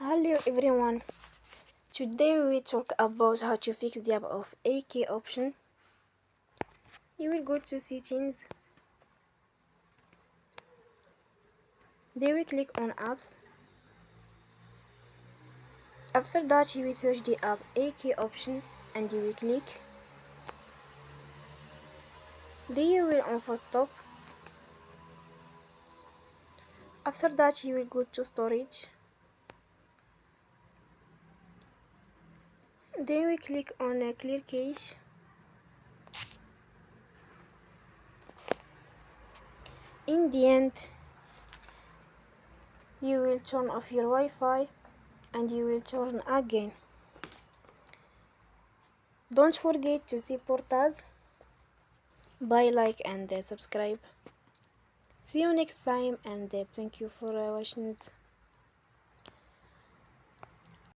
Hello everyone. Today we talk about how to fix the app of AK option. You will go to settings. Then we click on apps. After that you will search the app AK option and you will click. Then you will on stop. After that you will go to storage. Then we click on clear cache. In the end you will turn off your Wi-Fi and you will turn again. Don't forget to support us by like and subscribe. See you next time and thank you for watching.